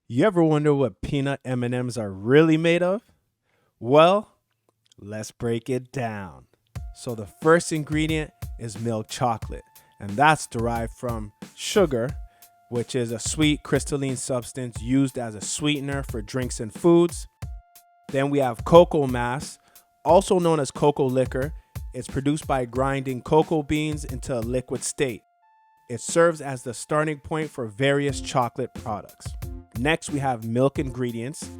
You ever wonder what peanut M&Ms are really made of? Well, let's break it down. So the first ingredient is milk chocolate, and that's derived from sugar, which is a sweet crystalline substance used as a sweetener for drinks and foods. Then we have cocoa mass, also known as cocoa liquor. It's produced by grinding cocoa beans into a liquid state. It serves as the starting point for various chocolate products. Next, we have milk ingredients.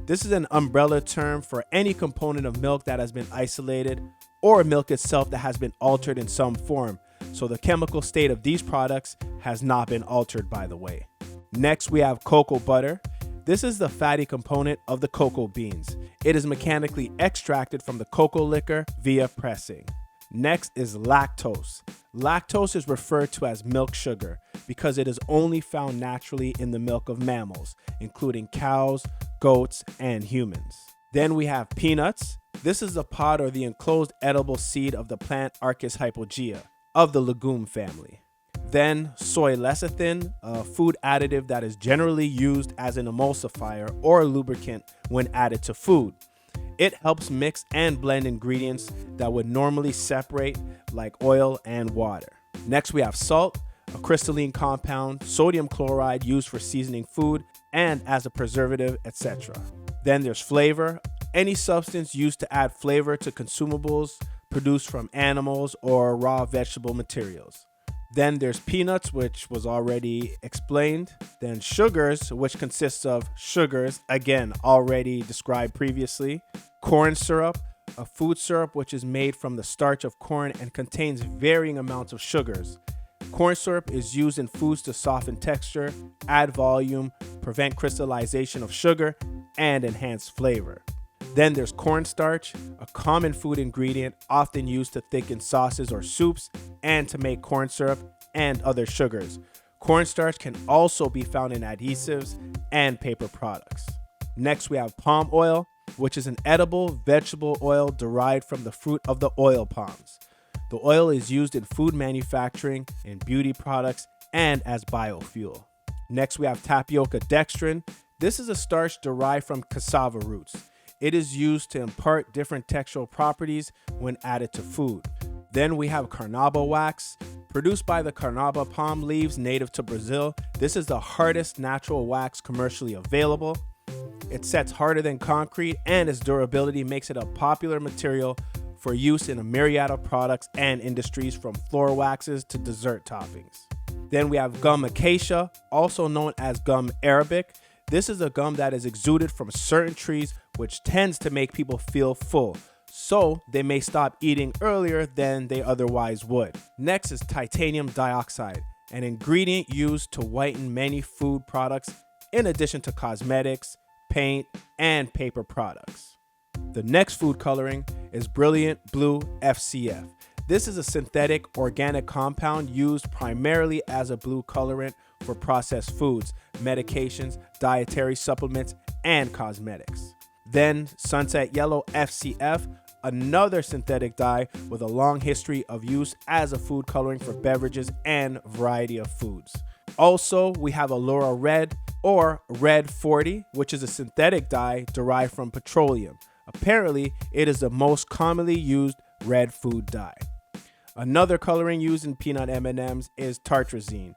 This is an umbrella term for any component of milk that has been isolated or milk itself that has been altered in some form. So the chemical state of these products has not been altered, by the way. Next, we have cocoa butter. This is the fatty component of the cocoa beans. It is mechanically extracted from the cocoa liquor via pressing. Next is lactose. Lactose is referred to as milk sugar because it is only found naturally in the milk of mammals, including cows, goats, and humans. Then we have peanuts. This is the pod or the enclosed edible seed of the plant Arcus hypogea of the legume family. Then soy lecithin, a food additive that is generally used as an emulsifier or lubricant when added to food. It helps mix and blend ingredients that would normally separate, like oil and water. Next, we have salt, a crystalline compound, sodium chloride used for seasoning food and as a preservative, etc. Then there's flavor, any substance used to add flavor to consumables produced from animals or raw vegetable materials. Then there's peanuts, which was already explained. Then sugars, which consists of sugars, again, already described previously. Corn syrup, a food syrup which is made from the starch of corn and contains varying amounts of sugars. Corn syrup is used in foods to soften texture, add volume, prevent crystallization of sugar, and enhance flavor. Then there's cornstarch, a common food ingredient often used to thicken sauces or soups and to make corn syrup and other sugars. Cornstarch can also be found in adhesives and paper products. Next, we have palm oil, which is an edible vegetable oil derived from the fruit of the oil palms. The oil is used in food manufacturing, in beauty products, and as biofuel. Next, we have tapioca dextrin. This is a starch derived from cassava roots. It is used to impart different textural properties when added to food. Then we have Carnauba wax, produced by the Carnauba palm leaves native to Brazil. This is the hardest natural wax commercially available. It sets harder than concrete, and its durability makes it a popular material for use in a myriad of products and industries, from floor waxes to dessert toppings. Then we have gum acacia, also known as gum arabic. This is a gum that is exuded from certain trees, which tends to make people feel full, so they may stop eating earlier than they otherwise would. Next is titanium dioxide, an ingredient used to whiten many food products in addition to cosmetics, paint, and paper products. The next food coloring is brilliant Blue FCF. This is a synthetic organic compound used primarily as a blue colorant for processed foods, medications, dietary supplements, and cosmetics. Then Sunset Yellow FCF, another synthetic dye with a long history of use as a food coloring for beverages and a variety of foods. Also, we have Allura Red or Red 40, which is a synthetic dye derived from petroleum. Apparently, it is the most commonly used red food dye. Another coloring used in peanut M&Ms is Tartrazine.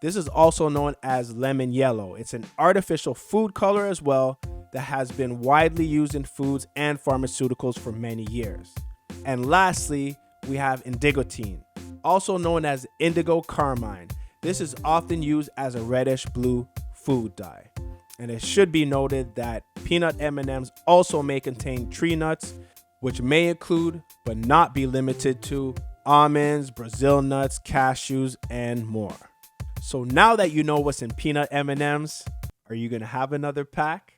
This is also known as lemon yellow. It's an artificial food color as well that has been widely used in foods and pharmaceuticals for many years. And lastly, we have Indigotine, also known as indigo carmine. This is often used as a reddish blue food dye. And it should be noted that peanut M&Ms also may contain tree nuts, which may include but not be limited to almonds, Brazil nuts, cashews, and more. So now that you know what's in peanut M&Ms, are you gonna have another pack?